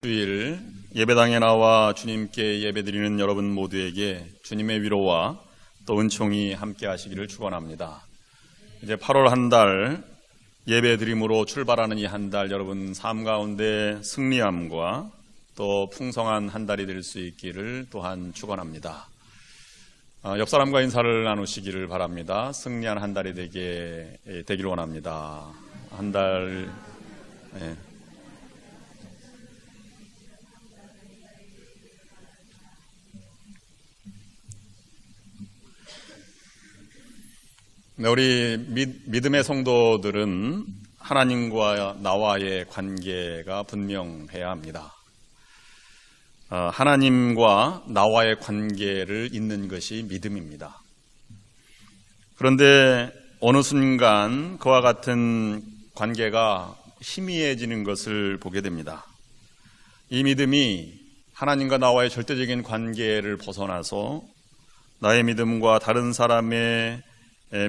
주일 예배당에 나와 주님께 예배드리는 여러분 모두에게 주님의 위로와 또 은총이 함께 하시기를 축원합니다. 이제 8월 한 달 예배드림으로 출발하는 이 한 달 여러분 삶 가운데 승리함과 또 풍성한 한 달이 될 수 있기를 또한 축원합니다. 옆 사람과 인사를 나누시기를 바랍니다. 승리한 한 달이 되기를 원합니다. 한 달 우리 믿음의 성도들은 하나님과 나와의 관계가 분명해야 합니다. 하나님과 나와의 관계를 잇는 것이 믿음입니다. 그런데 어느 순간 그와 같은 관계가 희미해지는 것을 보게 됩니다. 이 믿음이 하나님과 나와의 절대적인 관계를 벗어나서 나의 믿음과 다른 사람의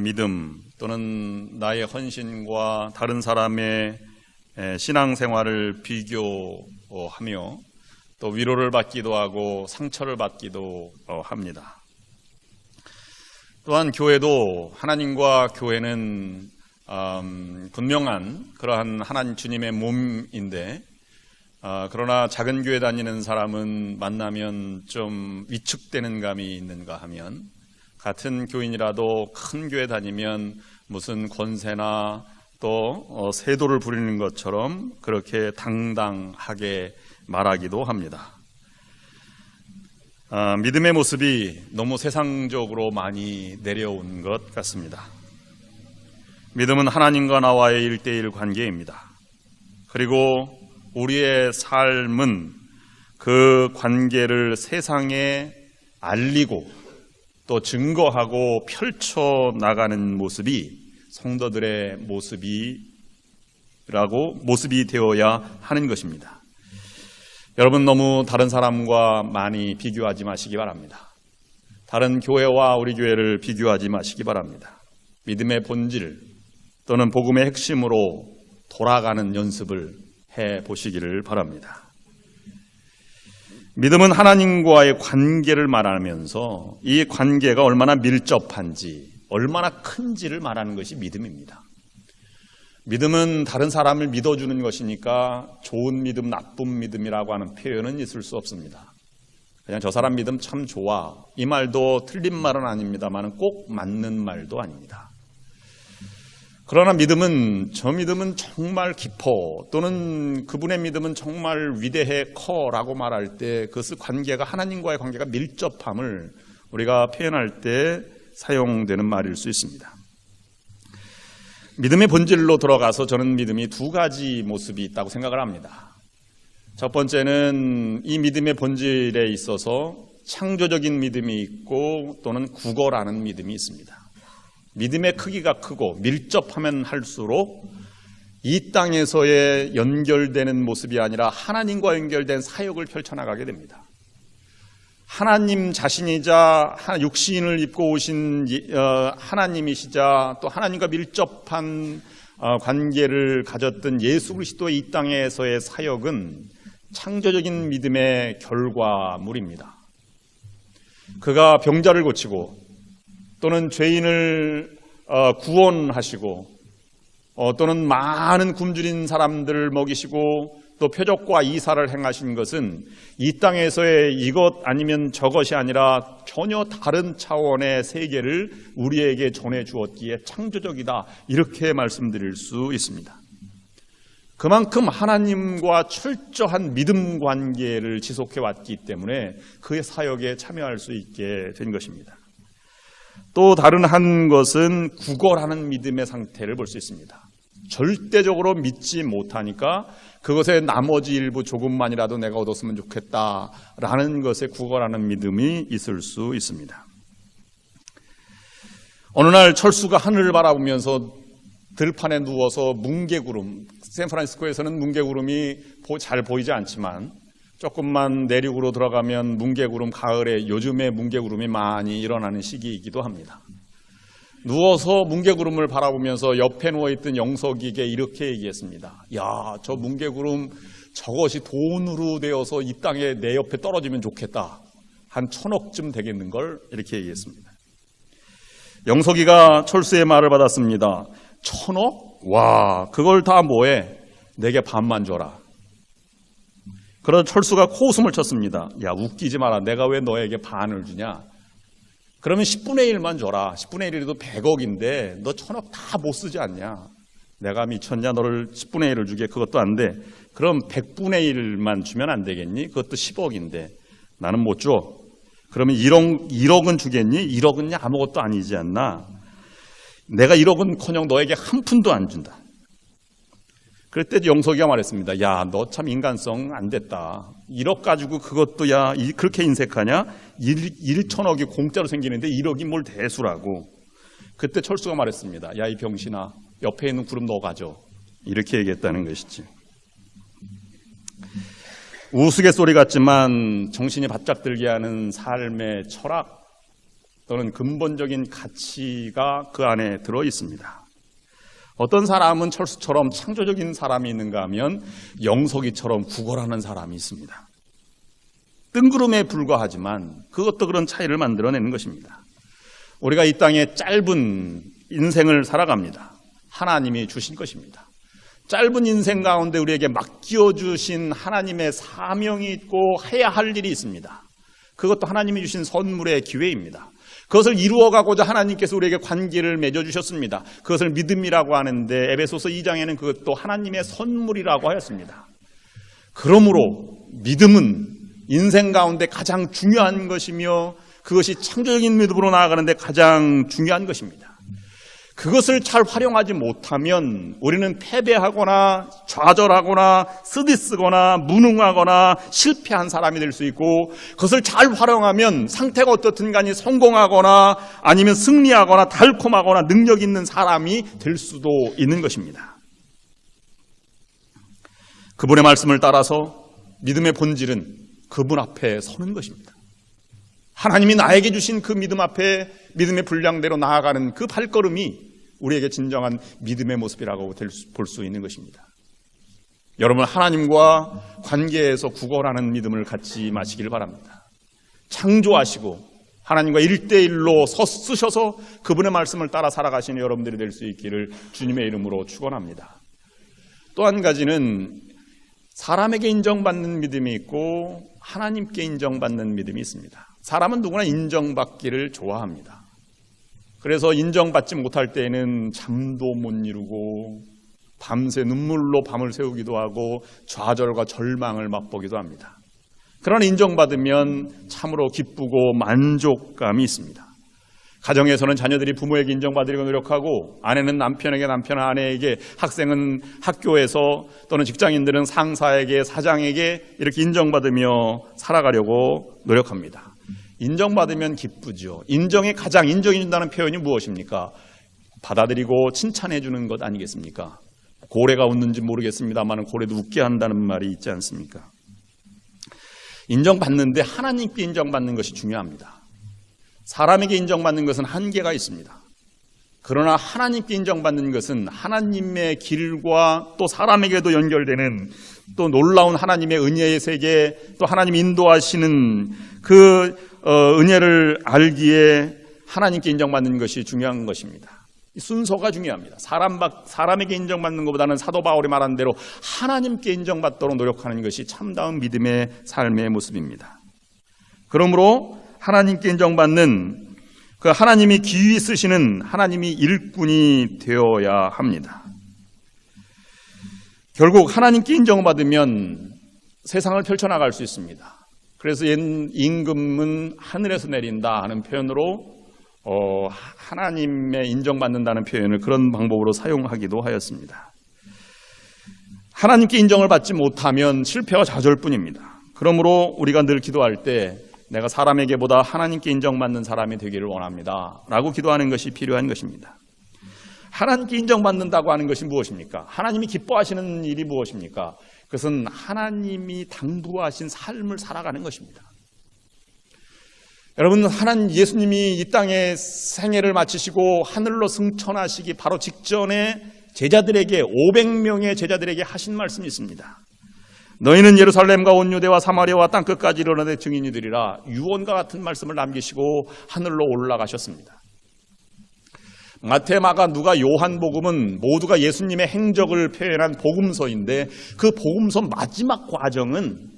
믿음 또는 나의 헌신과 다른 사람의 신앙생활을 비교하며 또 위로를 받기도 하고 상처를 받기도 합니다. 또한 교회도 하나님과 교회는 분명한 그러한 하나님 주님의 몸인데 그러나 작은 교회 다니는 사람은 만나면 좀 위축되는 감이 있는가 하면 같은 교인이라도 큰 교회 다니면 무슨 권세나 또 세도를 부리는 것처럼 그렇게 당당하게 말하기도 합니다. 믿음의 모습이 너무 세상적으로 많이 내려온 것 같습니다. 믿음은 하나님과 나와의 1:1 관계입니다. 그리고 우리의 삶은 그 관계를 세상에 알리고 또 증거하고 펼쳐나가는 모습이 성도들의 모습이 되어야 하는 것입니다. 여러분 너무 다른 사람과 많이 비교하지 마시기 바랍니다. 다른 교회와 우리 교회를 비교하지 마시기 바랍니다. 믿음의 본질 또는 복음의 핵심으로 돌아가는 연습을 해보시기를 바랍니다. 믿음은 하나님과의 관계를 말하면서 이 관계가 얼마나 밀접한지, 얼마나 큰지를 말하는 것이 믿음입니다. 믿음은 다른 사람을 믿어주는 것이니까 좋은 믿음, 나쁜 믿음이라고 하는 표현은 있을 수 없습니다. 그냥 저 사람 믿음 참 좋아. 이 말도 틀린 말은 아닙니다만 꼭 맞는 말도 아닙니다. 그러나 저 믿음은 정말 깊어 또는 그분의 믿음은 정말 위대해 커라고 말할 때 그것을 관계가 하나님과의 관계가 밀접함을 우리가 표현할 때 사용되는 말일 수 있습니다. 믿음의 본질로 들어가서 저는 믿음이 두 가지 모습이 있다고 생각을 합니다. 첫 번째는 이 믿음의 본질에 있어서 창조적인 믿음이 있고 또는 국어라는 믿음이 있습니다. 믿음의 크기가 크고 밀접하면 할수록 이 땅에서의 연결되는 모습이 아니라 하나님과 연결된 사역을 펼쳐나가게 됩니다. 하나님 자신이자 육신을 입고 오신 하나님이시자 또 하나님과 밀접한 관계를 가졌던 예수 그리스도의 이 땅에서의 사역은 창조적인 믿음의 결과물입니다. 그가 병자를 고치고 또는 죄인을 구원하시고 또는 많은 굶주린 사람들을 먹이시고 또 표적과 이사를 행하신 것은 이 땅에서의 이것 아니면 저것이 아니라 전혀 다른 차원의 세계를 우리에게 전해주었기에 창조적이다 이렇게 말씀드릴 수 있습니다. 그만큼 하나님과 철저한 믿음 관계를 지속해왔기 때문에 그의 사역에 참여할 수 있게 된 것입니다. 또 다른 한 것은 국어라는 믿음의 상태를 볼 수 있습니다. 절대적으로 믿지 못하니까 그것의 나머지 일부 조금만이라도 내가 얻었으면 좋겠다라는 것에 국어라는 믿음이 있을 수 있습니다. 어느 날 철수가 하늘을 바라보면서 들판에 누워서 뭉게구름, 샌프란시스코에서는 뭉게구름이 잘 보이지 않지만 조금만 내륙으로 들어가면 뭉게구름, 가을에 요즘에 뭉게구름이 많이 일어나는 시기이기도 합니다. 누워서 뭉게구름을 바라보면서 옆에 누워있던 영석이에게 이렇게 얘기했습니다. 야, 저 뭉게구름 저것이 돈으로 되어서 이 땅에 내 옆에 떨어지면 좋겠다. 한 1,000억쯤 되겠는걸? 이렇게 얘기했습니다. 영석이가 철수의 말을 받았습니다. 1,000억? 와, 그걸 다 뭐해? 내게 반만 줘라. 그러자 철수가 코웃음을 쳤습니다. 야, 웃기지 마라. 내가 왜 너에게 반을 주냐? 그러면 10분의 1만 줘라. 10분의 1이라도 100억인데 너 1,000억 다 못 쓰지 않냐? 내가 미쳤냐? 너를 10분의 1을 주게. 그것도 안 돼. 그럼 100분의 1만 주면 안 되겠니? 그것도 10억인데 나는 못 줘. 그러면 1억은 주겠니? 1억은 아무것도 아니지 않나? 내가 1억은커녕 너에게 한 푼도 안 준다. 그때 영석이가 말했습니다. 야, 너 참 인간성 안 됐다. 1억 가지고 그것도 야 그렇게 인색하냐? 1,000억이 공짜로 생기는데 1억이 뭘 대수라고. 그때 철수가 말했습니다. 야, 이 병신아, 옆에 있는 구름 너 가져. 이렇게 얘기했다는 것이지. 우스갯소리 같지만 정신이 바짝 들게 하는 삶의 철학 또는 근본적인 가치가 그 안에 들어 있습니다. 어떤 사람은 철수처럼 창조적인 사람이 있는가 하면 영석이처럼 구걸하는 사람이 있습니다. 뜬구름에 불과하지만 그것도 그런 차이를 만들어내는 것입니다. 우리가 이 땅에 짧은 인생을 살아갑니다. 하나님이 주신 것입니다. 짧은 인생 가운데 우리에게 맡겨주신 하나님의 사명이 있고 해야 할 일이 있습니다. 그것도 하나님이 주신 선물의 기회입니다. 그것을 이루어가고자 하나님께서 우리에게 관계를 맺어주셨습니다. 그것을 믿음이라고 하는데 에베소서 2장에는 그것도 하나님의 선물이라고 하였습니다. 그러므로 믿음은 인생 가운데 가장 중요한 것이며 그것이 창조적인 믿음으로 나아가는데 가장 중요한 것입니다. 그것을 잘 활용하지 못하면 우리는 패배하거나 좌절하거나 쓰디쓰거나 무능하거나 실패한 사람이 될 수 있고, 그것을 잘 활용하면 상태가 어떻든 간에 성공하거나 아니면 승리하거나 달콤하거나 능력 있는 사람이 될 수도 있는 것입니다. 그분의 말씀을 따라서 믿음의 본질은 그분 앞에 서는 것입니다. 하나님이 나에게 주신 그 믿음 앞에 믿음의 분량대로 나아가는 그 발걸음이 우리에게 진정한 믿음의 모습이라고 볼 수 있는 것입니다. 여러분, 하나님과 관계에서 구걸하는 믿음을 갖지 마시길 바랍니다. 창조하시고 하나님과 1대1로 쓰셔서 그분의 말씀을 따라 살아가시는 여러분들이 될 수 있기를 주님의 이름으로 축원합니다. 또 한 가지는 사람에게 인정받는 믿음이 있고 하나님께 인정받는 믿음이 있습니다. 사람은 누구나 인정받기를 좋아합니다. 그래서 인정받지 못할 때에는 잠도 못 이루고 밤새 눈물로 밤을 새우기도 하고 좌절과 절망을 맛보기도 합니다. 그러나 인정받으면 참으로 기쁘고 만족감이 있습니다. 가정에서는 자녀들이 부모에게 인정받으려고 노력하고, 아내는 남편에게, 남편은 아내에게, 학생은 학교에서 또는 직장인들은 상사에게, 사장에게 이렇게 인정받으며 살아가려고 노력합니다. 인정받으면 기쁘죠. 인정해준다는 표현이 무엇입니까? 받아들이고 칭찬해 주는 것 아니겠습니까? 고래가 웃는지 모르겠습니다만 고래도 웃게 한다는 말이 있지 않습니까? 인정받는데 하나님께 인정받는 것이 중요합니다. 사람에게 인정받는 것은 한계가 있습니다. 그러나 하나님께 인정받는 것은 하나님의 길과 또 사람에게도 연결되는 또 놀라운 하나님의 은혜의 세계, 또 하나님이 인도하시는 그 은혜를 알기에 하나님께 인정받는 것이 중요한 것입니다. 순서가 중요합니다. 사람에게 인정받는 것보다는 사도 바울이 말한 대로 하나님께 인정받도록 노력하는 것이 참다운 믿음의 삶의 모습입니다. 그러므로 하나님께 인정받는 그 하나님이 기휘 쓰시는 하나님이 일꾼이 되어야 합니다. 결국 하나님께 인정받으면 세상을 펼쳐나갈 수 있습니다. 그래서 임금은 하늘에서 내린다 하는 표현으로 하나님의 인정받는다는 표현을 그런 방법으로 사용하기도 하였습니다. 하나님께 인정을 받지 못하면 실패와 좌절뿐입니다. 그러므로 우리가 늘 기도할 때 내가 사람에게보다 하나님께 인정받는 사람이 되기를 원합니다 라고 기도하는 것이 필요한 것입니다. 하나님께 인정받는다고 하는 것이 무엇입니까? 하나님이 기뻐하시는 일이 무엇입니까? 그것은 하나님이 당부하신 삶을 살아가는 것입니다. 여러분, 예수님이 이 땅에 생애를 마치시고 하늘로 승천하시기 바로 직전에 제자들에게 500명의 제자들에게 하신 말씀이 있습니다. 너희는 예루살렘과 온 유대와 사마리아와 땅끝까지 이르러내 증인이 되리라. 유언과 같은 말씀을 남기시고 하늘로 올라가셨습니다. 마태, 마가, 누가, 요한복음은 모두가 예수님의 행적을 표현한 복음서인데 그 복음서 마지막 과정은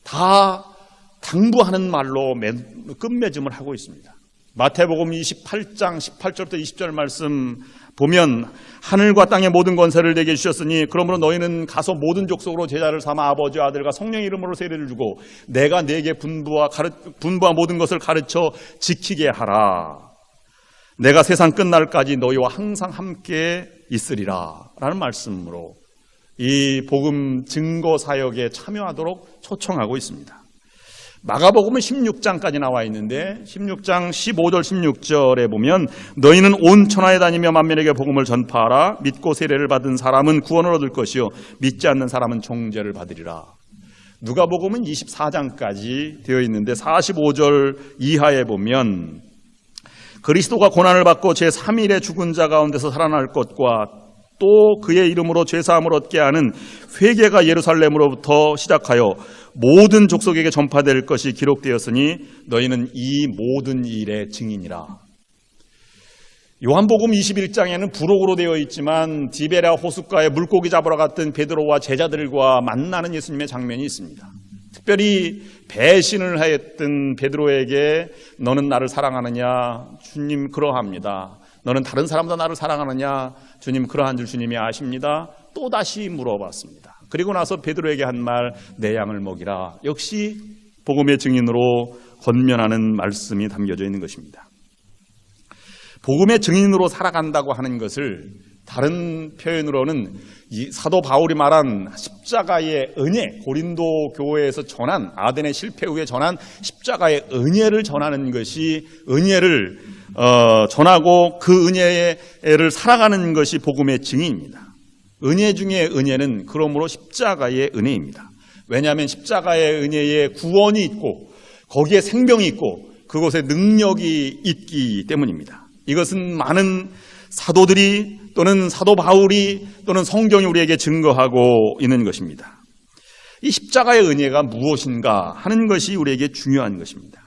다 당부하는 말로 끝맺음을 하고 있습니다. 마태복음 28장 18절부터 20절 말씀 보면 하늘과 땅의 모든 권세를 내게 주셨으니 그러므로 너희는 가서 모든 족속으로 제자를 삼아 아버지, 아들과 성령 이름으로 세례를 주고 내가 네게 분부한 모든 것을 가르쳐 지키게 하라. 내가 세상 끝날까지 너희와 항상 함께 있으리라 라는 말씀으로 이 복음 증거 사역에 참여하도록 초청하고 있습니다. 마가복음은 16장까지 나와 있는데 16장 15절 16절에 보면 너희는 온 천하에 다니며 만민에게 복음을 전파하라. 믿고 세례를 받은 사람은 구원을 얻을 것이요 믿지 않는 사람은 종죄를 받으리라. 누가복음은 24장까지 되어 있는데 45절 이하에 보면 그리스도가 고난을 받고 제3일에 죽은 자 가운데서 살아날 것과 또 그의 이름으로 죄사함을 얻게 하는 회개가 예루살렘으로부터 시작하여 모든 족속에게 전파될 것이 기록되었으니 너희는 이 모든 일의 증인이라. 요한복음 21장에는 부록으로 되어 있지만 디베랴 호숫가에 물고기 잡으러 갔던 베드로와 제자들과 만나는 예수님의 장면이 있습니다. 특별히 배신을 하였던 베드로에게 너는 나를 사랑하느냐? 주님 그러합니다. 너는 다른 사람도 나를 사랑하느냐? 주님 그러한 줄 주님이 아십니다. 또다시 물어봤습니다. 그리고 나서 베드로에게 한 말, 내 양을 먹이라. 역시 복음의 증인으로 권면하는 말씀이 담겨져 있는 것입니다. 복음의 증인으로 살아간다고 하는 것을 다른 표현으로는 이 사도 바울이 말한 십자가의 은혜, 고린도 교회에서 전한 아덴의 실패 후에 전한 십자가의 은혜를 전하는 것이 은혜를 전하고 그 은혜를 살아가는 것이 복음의 증인입니다. 은혜 중에 은혜는 그러므로 십자가의 은혜입니다. 왜냐하면 십자가의 은혜에 구원이 있고 거기에 생명이 있고 그곳에 능력이 있기 때문입니다. 이것은 많은 사도들이 또는 사도 바울이 또는 성경이 우리에게 증거하고 있는 것입니다. 이 십자가의 은혜가 무엇인가 하는 것이 우리에게 중요한 것입니다.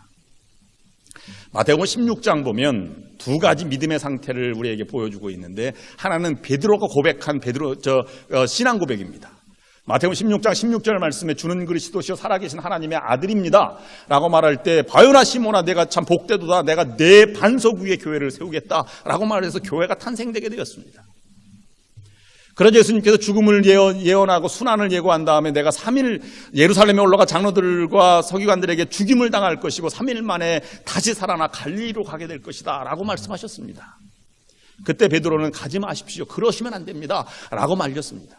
마태복음 16장 보면 두 가지 믿음의 상태를 우리에게 보여주고 있는데 하나는 베드로가 고백한 신앙 고백입니다. 마태복음 16장 16절 말씀에 주는 그리스도시요 살아계신 하나님의 아들입니다 라고 말할 때 바요나 시몬아 내가 참 복되도다 내가 내 반석 위에 교회를 세우겠다 라고 말해서 교회가 탄생되게 되었습니다. 그러자 예수님께서 죽음을 예언하고 순환을 예고한 다음에 내가 3일 예루살렘에 올라가 장로들과 서기관들에게 죽임을 당할 것이고 3일 만에 다시 살아나 갈릴리로 가게 될 것이다 라고 말씀하셨습니다. 그때 베드로는 가지 마십시오. 그러시면 안 됩니다 라고 말렸습니다.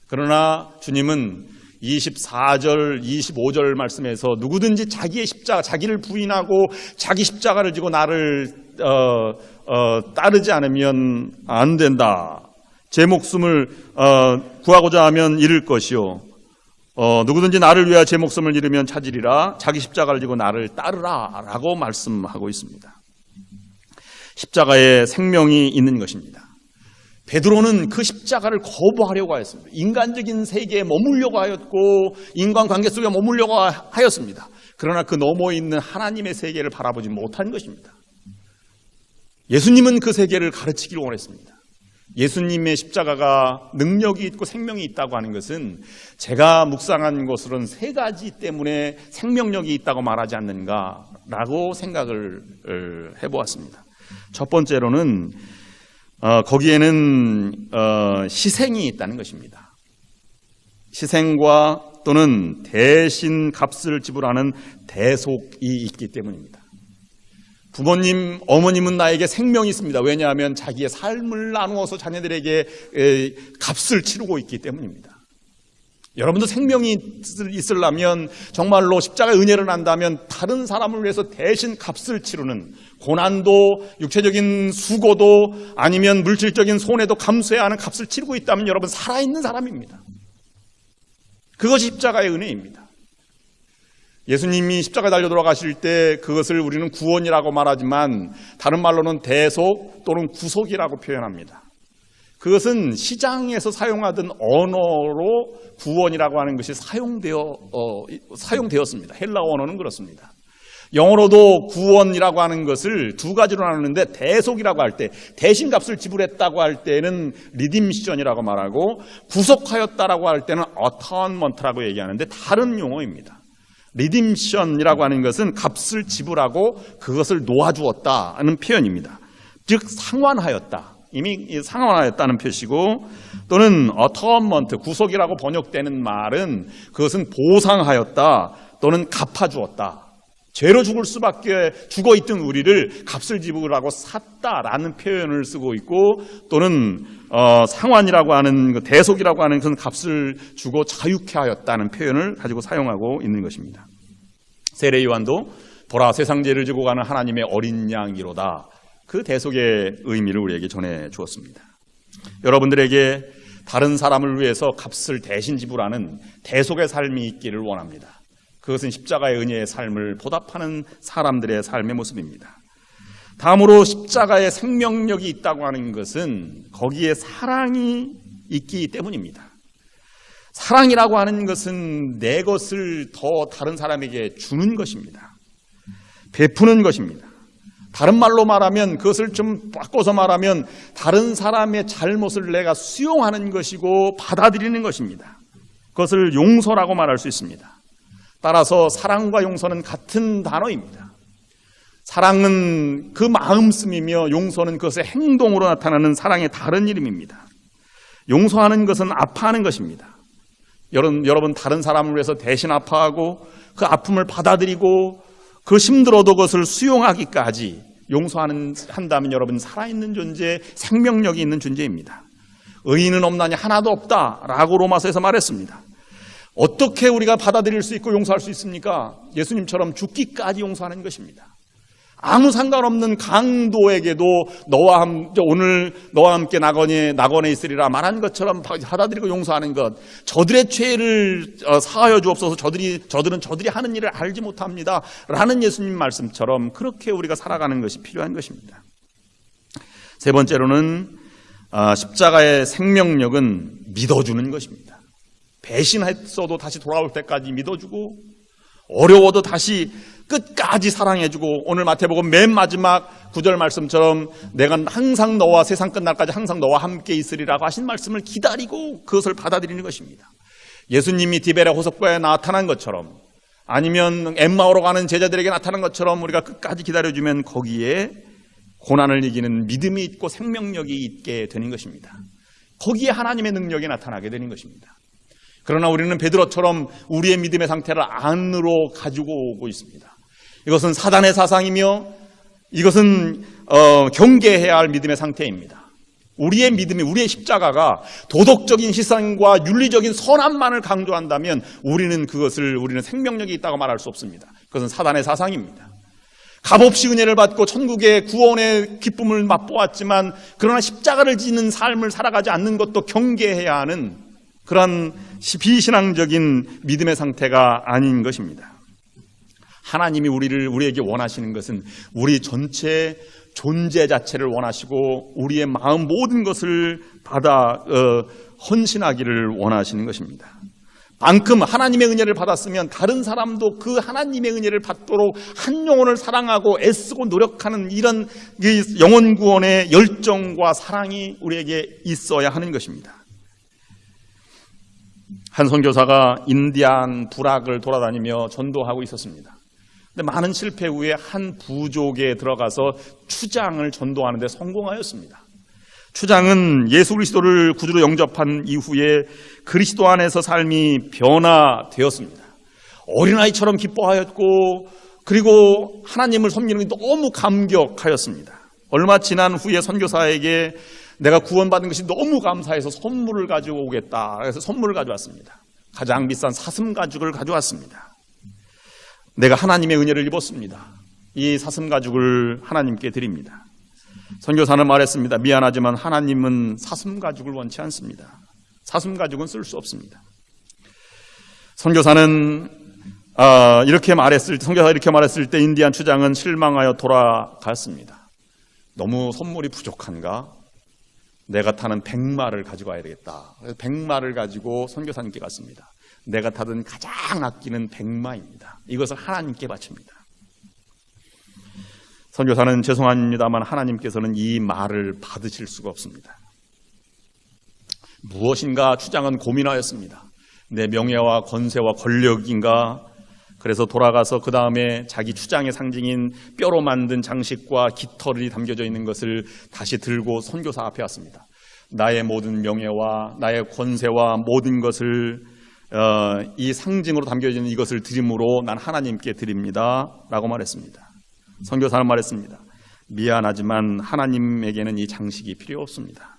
그러나 주님은 24절, 25절 말씀에서 누구든지 자기의 십자가, 자기를 부인하고 자기 십자가를 지고 나를 따르지 않으면 안 된다. 제 목숨을 구하고자 하면 잃을 것이요. 누구든지 나를 위하여 제 목숨을 잃으면 찾으리라. 자기 십자가를 지고 나를 따르라 라고 말씀하고 있습니다. 십자가에 생명이 있는 것입니다. 베드로는 그 십자가를 거부하려고 하였습니다. 인간적인 세계에 머물려고 하였고 인간관계 속에 머물려고 하였습니다. 그러나 그 너머에 있는 하나님의 세계를 바라보지 못한 것입니다. 예수님은 그 세계를 가르치기를 원했습니다. 예수님의 십자가가 능력이 있고 생명이 있다고 하는 것은 제가 묵상한 것으로는 세 가지 때문에 생명력이 있다고 말하지 않는가라고 생각을 해보았습니다. 첫 번째로는 거기에는 희생이 있다는 것입니다. 희생과 또는 대신 값을 지불하는 대속이 있기 때문입니다. 부모님, 어머님은 나에게 생명이 있습니다. 왜냐하면 자기의 삶을 나누어서 자녀들에게 값을 치르고 있기 때문입니다. 여러분도 생명이 있으려면 정말로 십자가의 은혜를 안다면 다른 사람을 위해서 대신 값을 치르는 고난도 육체적인 수고도 아니면 물질적인 손해도 감수해야 하는 값을 치르고 있다면 여러분 살아있는 사람입니다. 그것이 십자가의 은혜입니다. 예수님이 십자가에 달려 돌아가실 때 그것을 우리는 구원이라고 말하지만 다른 말로는 대속 또는 구속이라고 표현합니다. 그것은 시장에서 사용하던 언어로 구원이라고 하는 것이 사용되었습니다. 헬라어 언어는 그렇습니다. 영어로도 구원이라고 하는 것을 두 가지로 나누는데, 대속이라고 할 때, 대신 값을 지불했다고 할 때는 리딤션이라고 말하고, 구속하였다라고 할 때는 어터먼트라고 얘기하는데 다른 용어입니다. 리딤션이라고 하는 것은 값을 지불하고 그것을 놓아주었다는 표현입니다. 즉 상환하였다. 이미 상환하였다는 표시고, 또는 어터먼트, 구속이라고 번역되는 말은 그것은 보상하였다 또는 갚아주었다. 죄로 죽을 수밖에 죽어있던 우리를 값을 지불하고 샀다라는 표현을 쓰고 있고, 또는 상환이라고 하는, 대속이라고 하는 것은 값을 주고 자유케 하였다는 표현을 가지고 사용하고 있는 것입니다. 세례 요한도 보라 세상 죄를 지고 가는 하나님의 어린 양이로다, 그 대속의 의미를 우리에게 전해 주었습니다. 여러분들에게 다른 사람을 위해서 값을 대신 지불하는 대속의 삶이 있기를 원합니다. 그것은 십자가의 은혜의 삶을 보답하는 사람들의 삶의 모습입니다. 다음으로 십자가의 생명력이 있다고 하는 것은 거기에 사랑이 있기 때문입니다. 사랑이라고 하는 것은 내 것을 더 다른 사람에게 주는 것입니다. 베푸는 것입니다. 다른 말로 말하면, 그것을 좀 바꿔서 말하면 다른 사람의 잘못을 내가 수용하는 것이고 받아들이는 것입니다. 그것을 용서라고 말할 수 있습니다. 따라서 사랑과 용서는 같은 단어입니다. 사랑은 그 마음씀이며 용서는 그것의 행동으로 나타나는 사랑의 다른 이름입니다. 용서하는 것은 아파하는 것입니다. 여러분 다른 사람을 위해서 대신 아파하고 그 아픔을 받아들이고 그 힘들어도 그것을 수용하기까지 용서한다면 여러분 살아있는 존재, 생명력이 있는 존재입니다. 의인은 없나니 하나도 없다라고 로마서에서 말했습니다. 어떻게 우리가 받아들일 수 있고 용서할 수 있습니까? 예수님처럼 죽기까지 용서하는 것입니다. 아무 상관없는 강도에게도 오늘 너와 함께 낙원에 있으리라 말한 것처럼 받아들이고 용서하는 것, 저들의 죄를 사하여 주옵소서, 저들은 저들이 하는 일을 알지 못합니다 라는 예수님 말씀처럼 그렇게 우리가 살아가는 것이 필요한 것입니다. 세 번째로는 십자가의 생명력은 믿어주는 것입니다. 배신했어도 다시 돌아올 때까지 믿어주고, 어려워도 다시 끝까지 사랑해주고, 오늘 마태복음 맨 마지막 9절 말씀처럼 내가 항상 너와 세상 끝날까지 항상 너와 함께 있으리라고 하신 말씀을 기다리고 그것을 받아들이는 것입니다. 예수님이 디베레 호숫가에 나타난 것처럼, 아니면 엠마오로 가는 제자들에게 나타난 것처럼 우리가 끝까지 기다려주면 거기에 고난을 이기는 믿음이 있고 생명력이 있게 되는 것입니다. 거기에 하나님의 능력이 나타나게 되는 것입니다. 그러나 우리는 베드로처럼 우리의 믿음의 상태를 안으로 가지고 오고 있습니다. 이것은 사단의 사상이며 이것은 경계해야 할 믿음의 상태입니다. 우리의 믿음이, 우리의 십자가가 도덕적인 희생과 윤리적인 선함만을 강조한다면 우리는 생명력이 있다고 말할 수 없습니다. 그것은 사단의 사상입니다. 값없이 은혜를 받고 천국의 구원의 기쁨을 맛보았지만 그러나 십자가를 지는 삶을 살아가지 않는 것도 경계해야 하는 그런 비신앙적인 믿음의 상태가 아닌 것입니다. 하나님이 우리에게 원하시는 것은 우리 전체 존재 자체를 원하시고 우리의 마음 모든 것을 받아 헌신하기를 원하시는 것입니다. 만큼 하나님의 은혜를 받았으면 다른 사람도 그 하나님의 은혜를 받도록 한 영혼을 사랑하고 애쓰고 노력하는 이런 영혼 구원의 열정과 사랑이 우리에게 있어야 하는 것입니다. 한 선교사가 인디안 부락을 돌아다니며 전도하고 있었습니다. 근데 많은 실패 후에 한 부족에 들어가서 추장을 전도하는 데 성공하였습니다. 추장은 예수 그리스도를 구주로 영접한 이후에 그리스도 안에서 삶이 변화되었습니다. 어린아이처럼 기뻐하였고, 그리고 하나님을 섬기는 게 너무 감격하였습니다. 얼마 지난 후에 선교사에게 내가 구원받은 것이 너무 감사해서 선물을 가지고 오겠다. 그래서 선물을 가져왔습니다. 가장 비싼 사슴 가죽을 가져왔습니다. 내가 하나님의 은혜를 입었습니다. 이 사슴 가죽을 하나님께 드립니다. 선교사는 말했습니다. 미안하지만 하나님은 사슴 가죽을 원치 않습니다. 사슴 가죽은 쓸 수 없습니다. 선교사가 이렇게 말했을 때 인디안 추장은 실망하여 돌아갔습니다. 너무 선물이 부족한가? 내가 타는 백마를 가지고 와야 되겠다. 그래서 백마를 가지고 선교사님께 갔습니다. 내가 타던 가장 아끼는 백마입니다. 이것을 하나님께 바칩니다. 선교사는 죄송합니다만 하나님께서는 이 말을 받으실 수가 없습니다. 무엇인가 추장은 고민하였습니다. 내 명예와 권세와 권력인가? 그래서 돌아가서 그 다음에 자기 추장의 상징인 뼈로 만든 장식과 깃털이 담겨져 있는 것을 다시 들고 선교사 앞에 왔습니다. 나의 모든 명예와 나의 권세와 모든 것을 이 상징으로 담겨져 있는 이것을 드림으로 난 하나님께 드립니다 라고 말했습니다. 선교사는 말했습니다. 미안하지만 하나님에게는 이 장식이 필요 없습니다.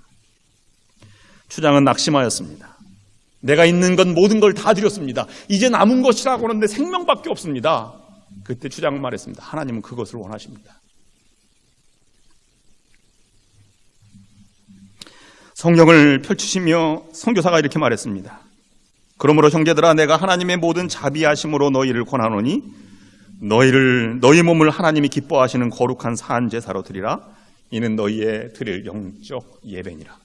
추장은 낙심하였습니다. 내가 있는 건 모든 걸 다 드렸습니다. 이제 남은 것이라고 하는데 생명밖에 없습니다. 그때 추장은 말했습니다. 하나님은 그것을 원하십니다. 성경을 펼치시며 선교사가 이렇게 말했습니다. 그러므로 형제들아 내가 하나님의 모든 자비하심으로 너희를 권하노니 너희 몸을 하나님이 기뻐하시는 거룩한 산 제사로 드리라. 이는 너희의 드릴 영적 예배니라.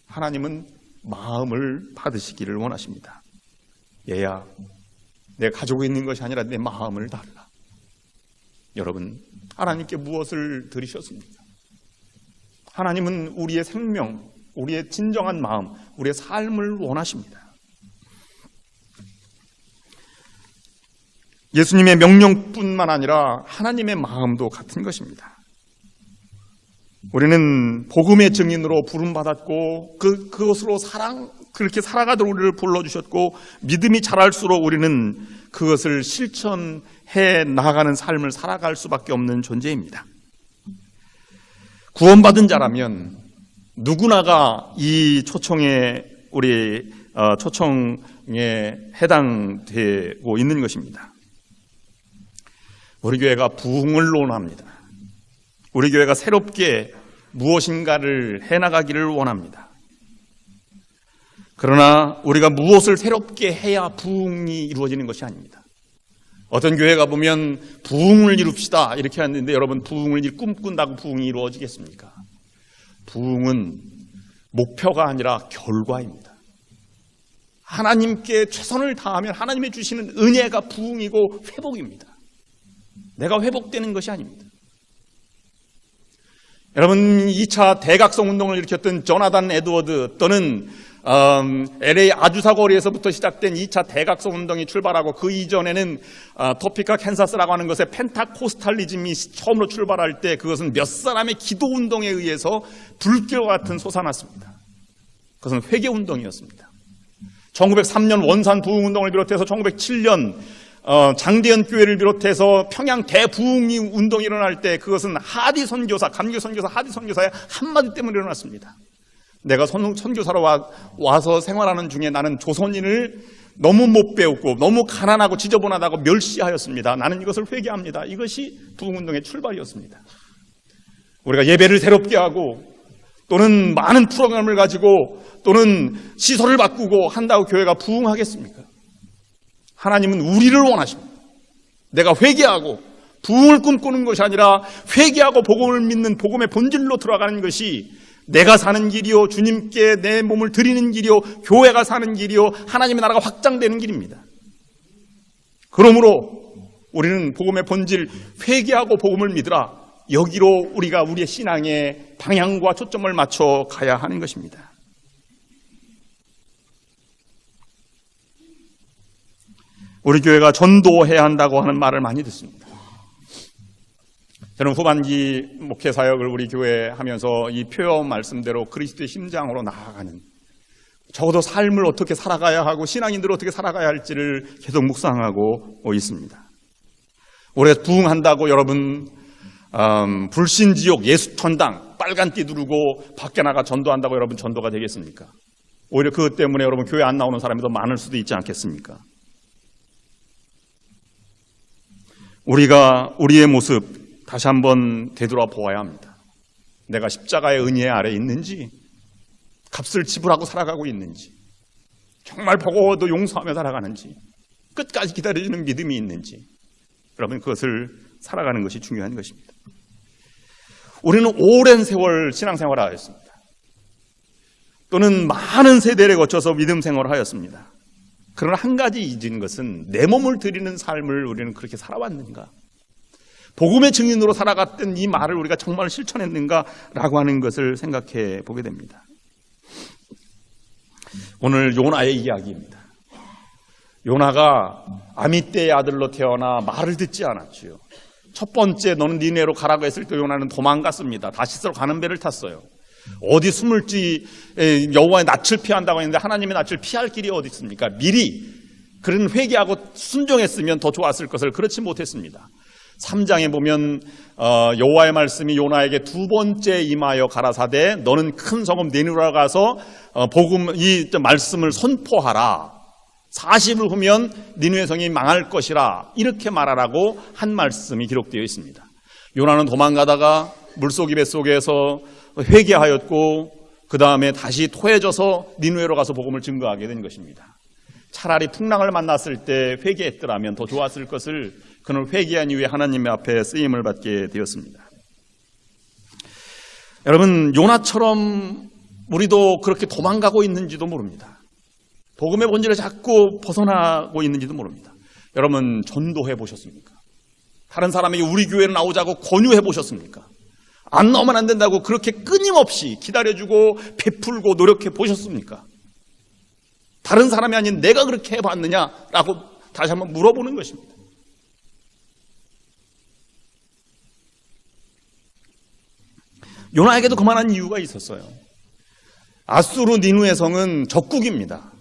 하나님은 마음을 받으시기를 원하십니다. 얘야, 내가 가지고 있는 것이 아니라 내 마음을 달라. 여러분, 하나님께 무엇을 드리셨습니까? 하나님은 우리의 생명, 우리의 진정한 마음, 우리의 삶을 원하십니다. 예수님의 명령뿐만 아니라 하나님의 마음도 같은 것입니다. 우리는 복음의 증인으로 부름받았고 그것으로 그렇게 살아가도록 우리를 불러주셨고 믿음이 자랄수록 우리는 그것을 실천해 나가는 삶을 살아갈 수밖에 없는 존재입니다. 구원받은 자라면 누구나가 이 초청에 해당되고 있는 것입니다. 우리 교회가 부흥을 논합니다. 우리 교회가 새롭게 무엇인가를 해나가기를 원합니다. 그러나 우리가 무엇을 새롭게 해야 부흥이 이루어지는 것이 아닙니다. 어떤 교회가 보면 부흥을 이룹시다 이렇게 하는데 여러분 부흥을 꿈꾼다고 부흥이 이루어지겠습니까? 부흥은 목표가 아니라 결과입니다. 하나님께 최선을 다하면 하나님이 주시는 은혜가 부흥이고 회복입니다. 내가 회복되는 것이 아닙니다. 여러분 2차 대각성 운동을 일으켰던 조나단 에드워드 또는 LA 아주사 거리에서부터 시작된 2차 대각성 운동이 출발하고 그 이전에는 토피카 캔사스라고 하는 것에 펜타코스탈리즘이 처음으로 출발할 때 그것은 몇 사람의 기도 운동에 의해서 불길과 같은 솟아났습니다. 그것은 회개 운동이었습니다. 1903년 원산 부흥 운동을 비롯해서 1907년 장대현 교회를 비롯해서 평양 대부흥 운동이 일어날 때 그것은 하디 선교사, 감교 선교사 하디 선교사의 한마디 때문에 일어났습니다. 내가 선교사로 와서 생활하는 중에 나는 조선인을 너무 못 배웠고 너무 가난하고 지저분하다고 멸시하였습니다. 나는 이것을 회개합니다. 이것이 부흥운동의 출발이었습니다. 우리가 예배를 새롭게 하고 또는 많은 프로그램을 가지고 또는 시설을 바꾸고 한다고 교회가 부흥하겠습니까? 하나님은 우리를 원하십니다. 내가 회개하고 부흥을 꿈꾸는 것이 아니라 회개하고 복음을 믿는 복음의 본질로 들어가는 것이 내가 사는 길이요 주님께 내 몸을 드리는 길이요 교회가 사는 길이요 하나님의 나라가 확장되는 길입니다. 그러므로 우리는 복음의 본질 회개하고 복음을 믿으라. 여기로 우리가 우리의 신앙의 방향과 초점을 맞춰 가야 하는 것입니다. 우리 교회가 전도해야 한다고 하는 말을 많이 듣습니다. 저는 후반기 목회 사역을 우리 교회에 하면서 이 표현 말씀대로 그리스도의 심장으로 나아가는 적어도 삶을 어떻게 살아가야 하고 신앙인들을 어떻게 살아가야 할지를 계속 묵상하고 있습니다. 우리가 부흥한다고 여러분 불신지옥 예수천당 빨간띠 두르고 밖에 나가 전도한다고 여러분 전도가 되겠습니까? 오히려 그것 때문에 여러분 교회 안 나오는 사람이 더 많을 수도 있지 않겠습니까? 우리가 우리의 모습 다시 한번 되돌아보아야 합니다. 내가 십자가의 은혜 아래 있는지 값을 지불하고 살아가고 있는지 정말 보고도 용서하며 살아가는지 끝까지 기다려주는 믿음이 있는지 여러분 그것을 살아가는 것이 중요한 것입니다. 우리는 오랜 세월 신앙생활을 하였습니다. 또는 많은 세대를 거쳐서 믿음 생활을 하였습니다. 그러나 한 가지 잊은 것은 내 몸을 드리는 삶을 우리는 그렇게 살아왔는가? 복음의 증인으로 살아갔던 이 말을 우리가 정말 실천했는가라고 하는 것을 생각해 보게 됩니다. 오늘 요나의 이야기입니다. 요나가 아미떼의 아들로 태어나 말을 듣지 않았지요. 첫 번째 너는 니네로 가라고 했을 때 요나는 도망갔습니다. 다시스로 가는 배를 탔어요. 어디 숨을지 여호와의 낯을 피한다고 했는데 하나님의 낯을 피할 길이 어디 있습니까? 미리 그런 회개하고 순종했으면 더 좋았을 것을 그렇지 못했습니다. 3장에 보면 여호와의 말씀이 요나에게 두 번째 임하여 가라사대 너는 큰 성읍 니느웨로 가서 복음 이 말씀을 선포하라. 40을 후면 니느웨 성이 망할 것이라 이렇게 말하라고 한 말씀이 기록되어 있습니다. 요나는 도망가다가 물속이 뱃속에서 회개하였고 그 다음에 다시 토해져서 니느웨로 가서 복음을 증거하게 된 것입니다. 차라리 풍랑을 만났을 때 회개했더라면 더 좋았을 것을 그는 회개한 이후에 하나님 앞에 쓰임을 받게 되었습니다. 여러분, 요나처럼 우리도 그렇게 도망가고 있는지도 모릅니다. 복음의 본질을 자꾸 벗어나고 있는지도 모릅니다. 여러분, 전도해 보셨습니까? 다른 사람에게 우리 교회로 나오자고 권유해 보셨습니까? 안 나오면 안 된다고 그렇게 끊임없이 기다려주고 베풀고 노력해 보셨습니까? 다른 사람이 아닌 내가 그렇게 해봤느냐라고 다시 한번 물어보는 것입니다. 요나에게도 그만한 이유가 있었어요. 아수르 니느웨 성은 적국입니다.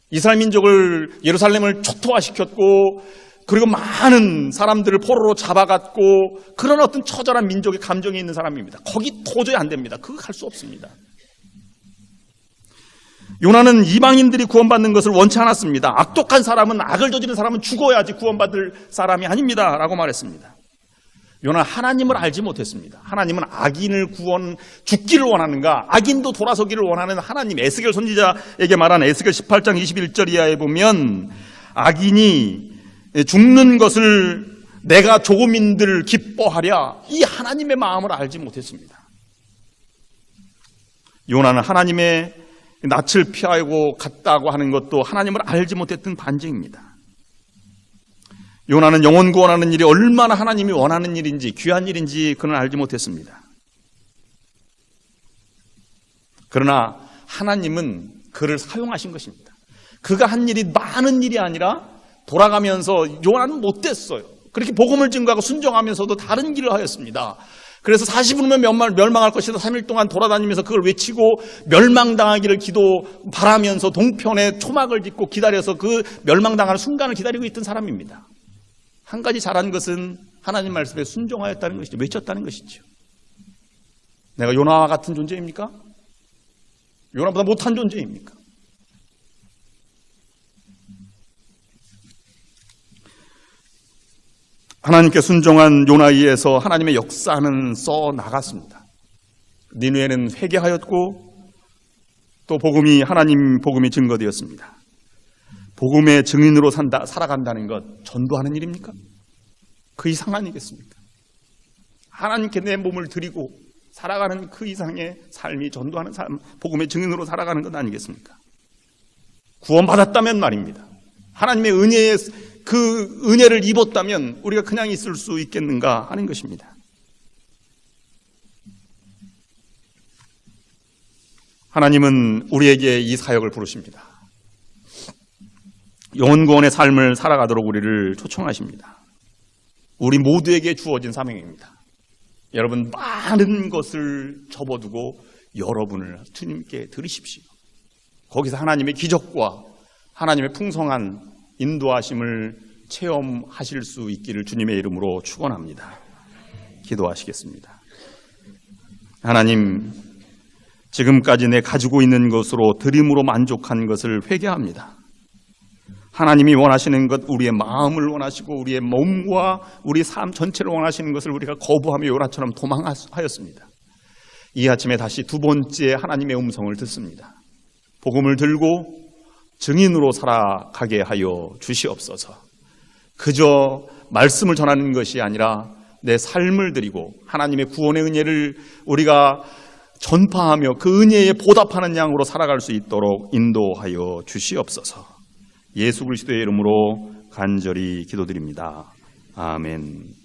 이스라엘 민족을 예루살렘을 초토화시켰고 그리고 많은 사람들을 포로로 잡아갔고 그런 어떤 처절한 민족의 감정이 있는 사람입니다. 거기 도저히 안 됩니다. 그거 할 수 없습니다. 요나는 이방인들이 구원받는 것을 원치 않았습니다. 악독한 사람은 악을 저지른 사람은 죽어야지 구원받을 사람이 아닙니다 라고 말했습니다. 요나는 하나님을 알지 못했습니다. 하나님은 악인을 죽기를 원하는가 악인도 돌아서기를 원하는 하나님. 에스겔 선지자에게 말한 에스겔 18장 21절 이하에 보면 악인이 죽는 것을 내가 조금인들 기뻐하랴 이 하나님의 마음을 알지 못했습니다. 요나는 하나님의 낯을 피하고 갔다고 하는 것도 하나님을 알지 못했던 반증입니다. 요나는 영혼 구원하는 일이 얼마나 하나님이 원하는 일인지 귀한 일인지 그는 알지 못했습니다. 그러나 하나님은 그를 사용하신 것입니다. 그가 한 일이 많은 일이 아니라 돌아가면서 요나는 못됐어요. 그렇게 복음을 증거하고 순종하면서도 다른 길을 하였습니다. 그래서 40일이면 멸망할 것이다 3일 동안 돌아다니면서 그걸 외치고 멸망당하기를 바라면서 동편에 초막을 짓고 기다려서 그 멸망당하는 순간을 기다리고 있던 사람입니다. 한 가지 잘한 것은 하나님 말씀에 순종하였다는 것이죠. 외쳤다는 것이죠. 내가 요나와 같은 존재입니까? 요나보다 못한 존재입니까? 하나님께 순종한 요나에 의해서 하나님의 역사는 써나갔습니다. 니느웨는 회개하였고 또 하나님 복음이 증거되었습니다. 복음의 증인으로 살아간다는 것 전도하는 일입니까? 그 이상 아니겠습니까? 하나님께 내 몸을 드리고 살아가는 그 이상의 삶이 전도하는 삶, 복음의 증인으로 살아가는 것 아니겠습니까? 구원받았다면 말입니다. 하나님의 그 은혜를 입었다면 우리가 그냥 있을 수 있겠는가 하는 것입니다. 하나님은 우리에게 이 사역을 부르십니다. 영혼구원의 삶을 살아가도록 우리를 초청하십니다. 우리 모두에게 주어진 사명입니다. 여러분 많은 것을 접어두고 여러분을 주님께 드리십시오. 거기서 하나님의 기적과 하나님의 풍성한 인도하심을 체험하실 수 있기를 주님의 이름으로 축원합니다. 기도하시겠습니다. 하나님, 지금까지 내 가지고 있는 것으로 드림으로 만족한 것을 회개합니다. 하나님이 원하시는 것, 우리의 마음을 원하시고 우리의 몸과 우리 삶 전체를 원하시는 것을 우리가 거부하며 요나처럼 도망하였습니다. 이 아침에 다시 두 번째 하나님의 음성을 듣습니다. 복음을 들고 증인으로 살아가게 하여 주시옵소서. 그저 말씀을 전하는 것이 아니라 내 삶을 드리고 하나님의 구원의 은혜를 우리가 전파하며 그 은혜에 보답하는 양으로 살아갈 수 있도록 인도하여 주시옵소서. 예수 그리스도의 이름으로 간절히 기도드립니다. 아멘.